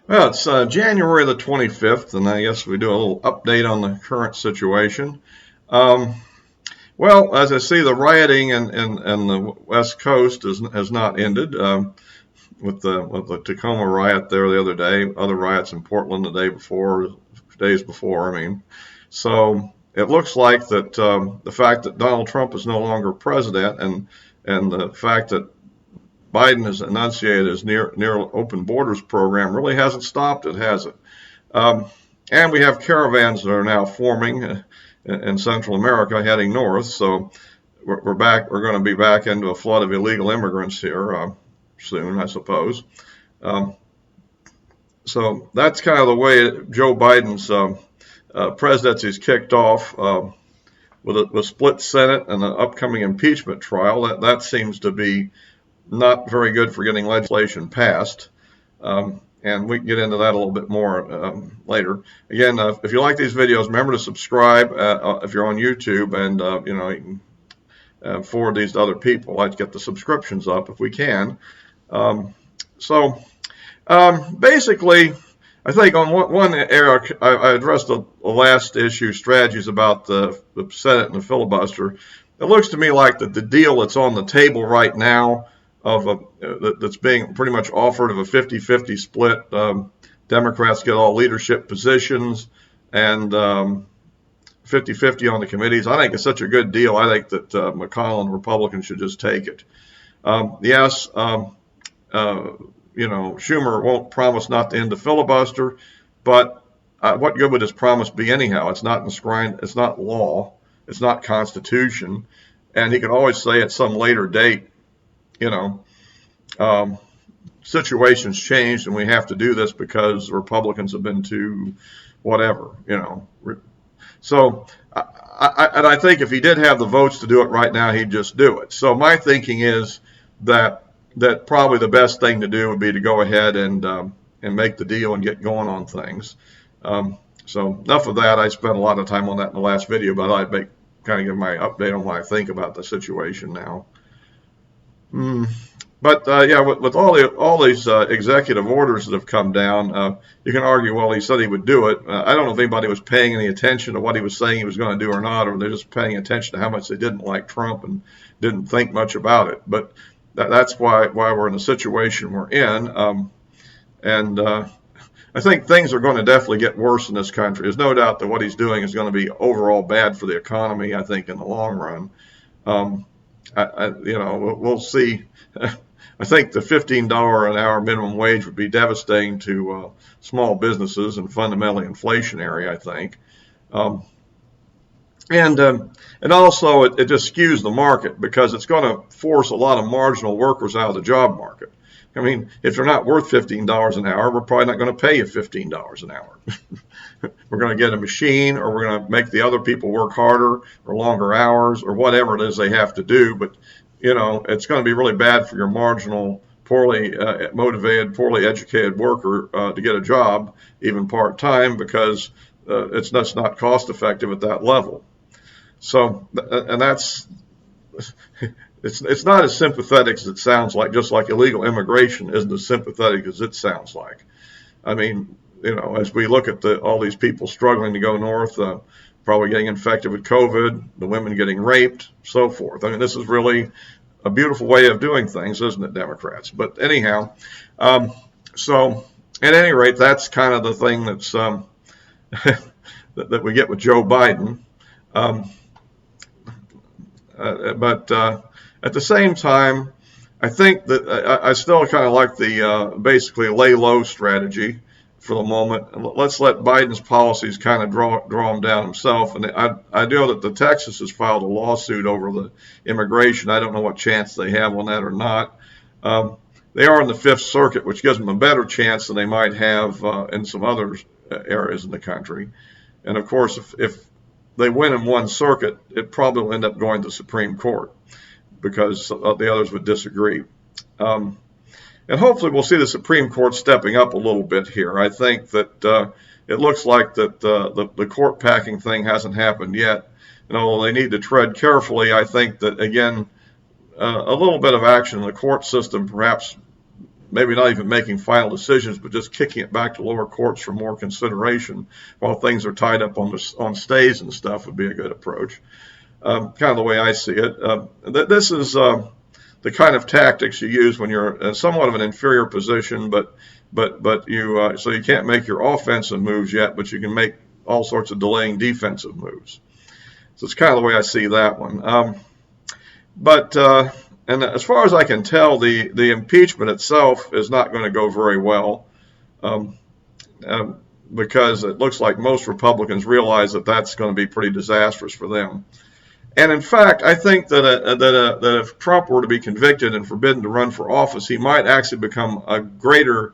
Well, it's January the 25th, and I guess we do a little update on the current situation. Um, well, as I see, the rioting in the West Coast has not ended with the Tacoma riot there the other day, other riots in Portland the day before, days before, I mean. So it looks like that the fact that Donald Trump is no longer president and the fact that Biden has enunciated his near open borders program really hasn't stopped it, has it? Um, and we have caravans that are now forming in Central America heading north. So we're back. We're going to be back into a flood of illegal immigrants here soon, I suppose. Um, so that's kind of the way Joe Biden's presidency is kicked off with a split Senate and an upcoming impeachment trial. That seems to be not very good for getting legislation passed. And we can get into that a little bit more later. Again, if you like these videos, remember to subscribe if you're on YouTube, and you can forward these to other people. I'd like to get the subscriptions up if we can. Um, Basically, I think on one area I addressed the last issue, strategies about the Senate and the filibuster. It looks to me like that the deal that's on the table right now that's being pretty much offered of a 50-50 split. Democrats get all leadership positions and 50-50 on the committees. I think it's such a good deal. I think that McConnell and Republicans should just take it. Yes, Schumer won't promise not to end the filibuster, but what good would his promise be anyhow? It's not enshrined. It's not law. It's not Constitution. And he can always say at some later date, you know, situations changed and we have to do this because Republicans have been too whatever. So, I think if he did have the votes to do it right now, he'd just do it. So my thinking is that probably the best thing to do would be to go ahead and make the deal and get going on things. So enough of that. I spent a lot of time on that in the last video, but I'd kind of give my update on what I think about the situation now. But yeah, with all these executive orders that have come down, you can argue, well, he said he would do it. I don't know if anybody was paying any attention to what he was saying he was going to do or not, or they're just paying attention to how much they didn't like Trump and didn't think much about it. But that's why we're in the situation we're in. And I think things are going to definitely get worse in this country. There's no doubt that what he's doing is going to be overall bad for the economy, I think, in the long run. We'll see. I think the $15 an hour minimum wage would be devastating to small businesses and fundamentally inflationary, I think. And also it just skews the market because it's going to force a lot of marginal workers out of the job market. I mean, if they're not worth $15 an hour, we're probably not going to pay you $15 an hour. We're going to get a machine, or we're going to make the other people work harder or longer hours or whatever it is they have to do. But, it's going to be really bad for your marginal, poorly motivated, poorly educated worker to get a job, even part-time, because it's just not cost effective at that level. So, and that's, it's not as sympathetic as it sounds like, just like illegal immigration isn't as sympathetic as it sounds like. I mean, as we look at all these people struggling to go north, probably getting infected with COVID, the women getting raped, so forth. I mean, this is really a beautiful way of doing things, isn't it, Democrats? But anyhow, so at any rate, that's kind of the thing that's that we get with Joe Biden. But at the same time, I think that I still kind of like the basically lay low strategy for the moment. Let's let Biden's policies kind of draw him down himself. And I know that the Texas has filed a lawsuit over the immigration. I don't know what chance they have on that or not. They are in the Fifth Circuit, which gives them a better chance than they might have in some other areas in the country. And of course, if they win in one circuit, it probably will end up going to the Supreme Court because the others would disagree. And hopefully we'll see the Supreme Court stepping up a little bit here. I think that it looks like that the court packing thing hasn't happened yet. And although they need to tread carefully, I think that, again, a little bit of action in the court system perhaps maybe not even making final decisions, but just kicking it back to lower courts for more consideration while things are tied up on stays and stuff would be a good approach. Kind of the way I see it. This is the kind of tactics you use when you're somewhat of an inferior position, but you so you can't make your offensive moves yet, but you can make all sorts of delaying defensive moves. So it's kind of the way I see that one. And as far as I can tell, the impeachment itself is not going to go very well, because it looks like most Republicans realize that that's going to be pretty disastrous for them. And in fact, I think that if Trump were to be convicted and forbidden to run for office, he might actually become a greater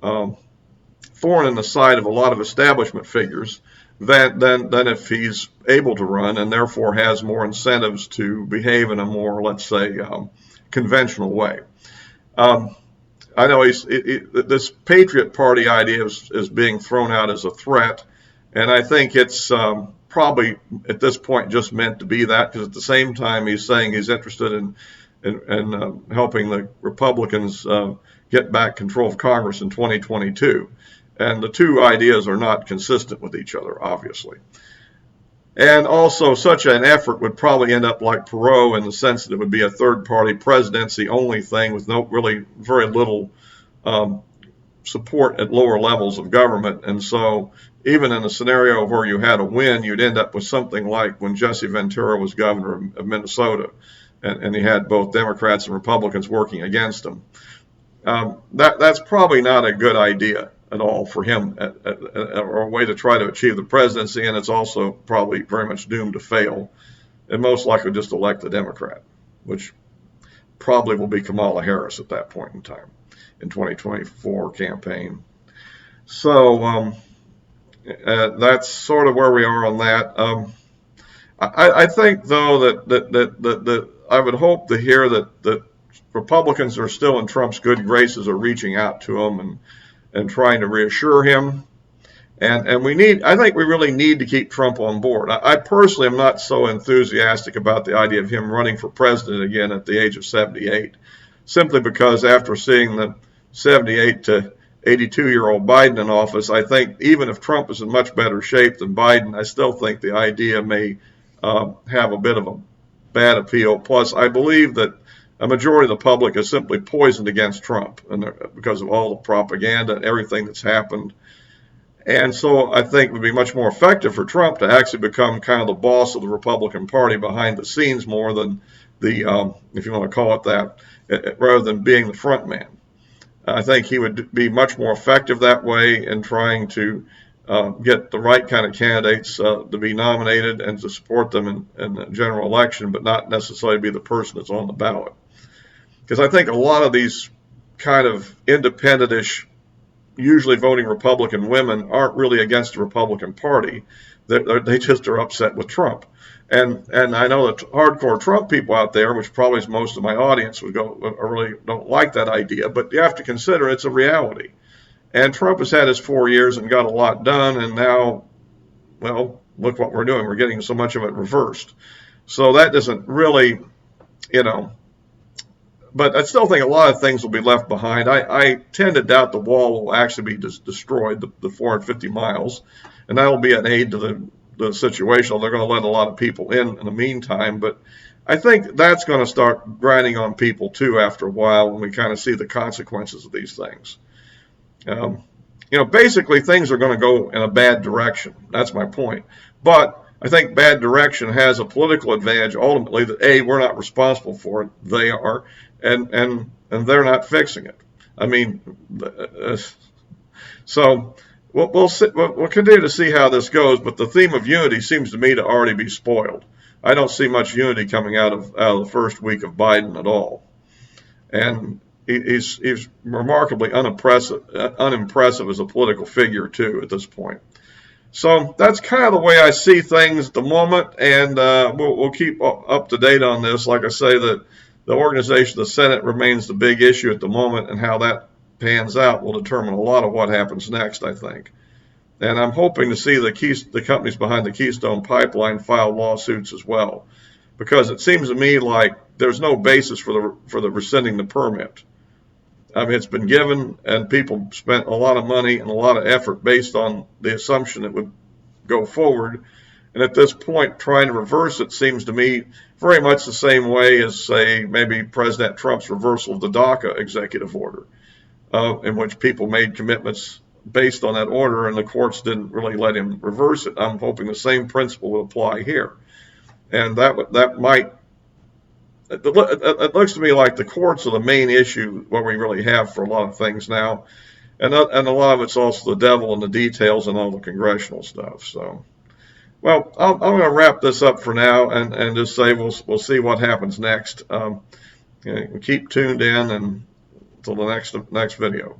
thorn in the side of a lot of establishment figures than if he's able to run, and therefore has more incentives to behave in a more, let's say, conventional way. I know this Patriot Party idea is being thrown out as a threat, and I think it's probably at this point just meant to be that, because at the same time he's saying he's interested in helping the Republicans get back control of Congress in 2022. And the two ideas are not consistent with each other, obviously. And also, such an effort would probably end up like Perot in the sense that it would be a third-party presidency only thing with very little support at lower levels of government. And so even in a scenario where you had a win, you'd end up with something like when Jesse Ventura was governor of Minnesota, and he had both Democrats and Republicans working against him. That's probably not a good idea at all for him, or a way to try to achieve the presidency, and it's also probably very much doomed to fail, and most likely just elect a Democrat, which probably will be Kamala Harris at that point in time, in 2024 campaign. So that's sort of where we are on that. I think, though, that I would hope to hear that Republicans are still in Trump's good graces are reaching out to him and trying to reassure him. And I think we really need to keep Trump on board. I personally am not so enthusiastic about the idea of him running for president again at the age of 78, simply because after seeing the 78 to 82-year-old Biden in office, I think even if Trump is in much better shape than Biden, I still think the idea may have a bit of a bad appeal. Plus, I believe that a majority of the public is simply poisoned against Trump because of all the propaganda and everything that's happened. And so I think it would be much more effective for Trump to actually become kind of the boss of the Republican Party behind the scenes more than the, if you want to call it that, rather than being the front man. I think he would be much more effective that way in trying to get the right kind of candidates to be nominated and to support them in the general election, but not necessarily be the person that's on the ballot. Because I think a lot of these kind of independent-ish, usually voting Republican women aren't really against the Republican Party. They just are upset with Trump. And I know that hardcore Trump people out there, which probably is most of my audience, really don't like that idea. But you have to consider it's a reality. And Trump has had his 4 years and got a lot done. And now, well, look what we're doing. We're getting so much of it reversed. So that doesn't really, but I still think a lot of things will be left behind. I tend to doubt the wall will actually be destroyed, the 450 miles, and that will be an aid to the situation. They're going to let a lot of people in the meantime, but I think that's going to start grinding on people too after a while when we kind of see the consequences of these things. Basically things are going to go in a bad direction. That's my point. But I think bad direction has a political advantage ultimately that A, we're not responsible for it. They are. And they're not fixing it. I mean, so we'll continue to see how this goes. But the theme of unity seems to me to already be spoiled. I don't see much unity coming out of the first week of Biden at all. And he's remarkably unimpressive as a political figure too at this point. So that's kind of the way I see things at the moment, and we'll keep up to date on this. Like I say, that the organization of the Senate remains the big issue at the moment, and how that pans out will determine a lot of what happens next, I think. And I'm hoping to see the companies behind the Keystone Pipeline file lawsuits as well, because it seems to me like there's no basis for the rescinding the permit. I mean, it's been given, and people spent a lot of money and a lot of effort based on the assumption it would go forward. And at this point, trying to reverse it seems to me very much the same way as, say, maybe President Trump's reversal of the DACA executive order, in which people made commitments based on that order, and the courts didn't really let him reverse it. I'm hoping the same principle will apply here, and that might. It looks to me like the courts are the main issue, what we really have for a lot of things now, and a lot of it's also the devil in the details and all the congressional stuff. So, well, I'm going to wrap this up for now and just say we'll see what happens next. Keep tuned in and until the next video.